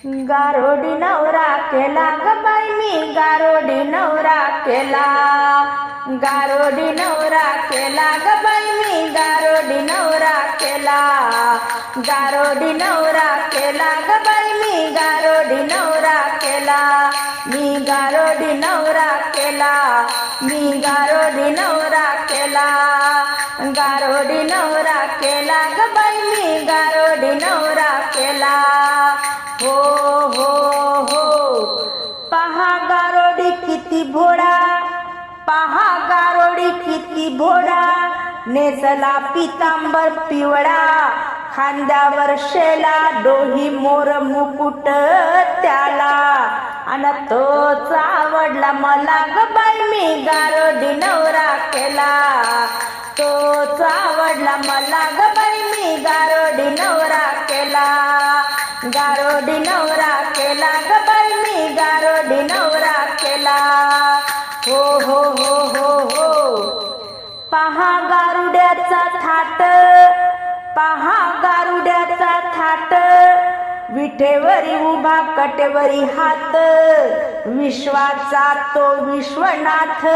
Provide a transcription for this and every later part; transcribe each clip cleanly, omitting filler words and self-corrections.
गारोडी नवरा केला ग बाई मी गारोडी नवरा केला. गारोडी नवरा केला ग बाई मी गारोडी नवरा केला. गारोडी नवरा केला ग बाई मी गारोडी नवरा केला. मी गारोडी नवरा केला. मी गारोडी नवरा केला. गारोडी नवरा केला ग बाई मी गारोडी नवरा केला. हो हो हो पहा गारोडी किती भोळा. पहा गारोडी किती भोळा. नेसला पितांबर पिवळा. खांद्यावर शेला डोही मोर मुकुट त्याला. अन तोच आवडला मला ग बाई मी गारोडी नवरा केला. तोच आवडला मला ग बाई मी गारोडी नवरा केला. गारोडी नवरा केला ग बाई मी गारोडी नवरा केला. हो हो हो हो हो पहा गारुड्याचा थाट. पहा गारुड्याचा थाट. विठेवरी उभा कटेवरी हात. विश्वाचा तो विश्वनाथ.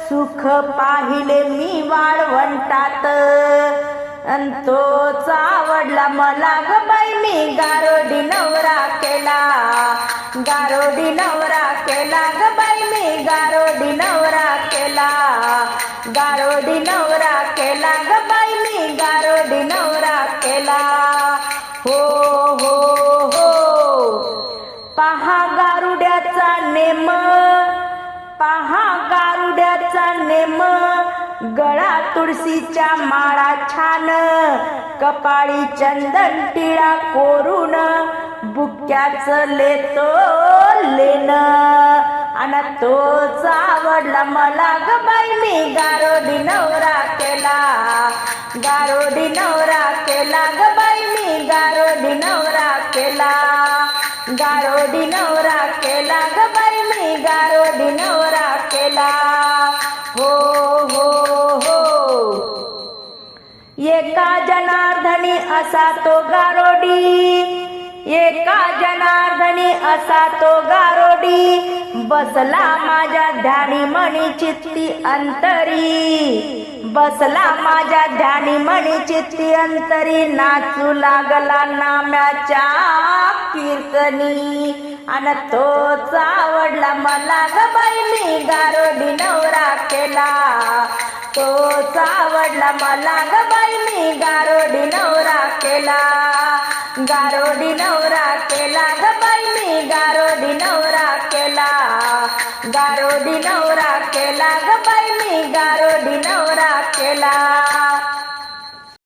सुख पाहिले मी वाळवंटात. अन तोच आवडला मला ग बाई मी गारोडी नवरा केला. गारोडी नवरा केला ग बाई मी गारोडी नवरा केला. गारोडी नवरा केला ग बाई मी गारोडी नवरा केला. हो हो हो पहा गारुड्याचा नेम. पहा गारुड्याचा नेम. गळा तुळशीच्या माळा छान. कपाळी चंदन टिळा कोरून. बुक्याचं लेतो लेन. अन तोच आवडला मला ग बाई मी गारोडी नवरा केला. गारोडी नवरा केला ग बाई मी गारोडी नवरा केला. गारोडी नवरा केला ग बाई मी गारोडी नवरा केला. हो हो हो एका जनार्दनी असा तो गारोडी. एका जनार्दनी असा तो गारोडी. बसला माझ्या ध्यानी मनी चित्ती अंतरी. बसला माझ्या ध्यानी मनी चित्ती अंतरी. नाचू लागला नाम्याच्या कीर्तनी. अन तोच आवडला मला ग बाई मी गारोडी नवरा केला. तोच आवडला मला ग बाई मी गारोडी नवरा केला. गारोडी नवरा केला ग बाई मी गारोडी नवरा केला. गारोडी नवरा केला ग बाई मी गारोडी नवरा केला.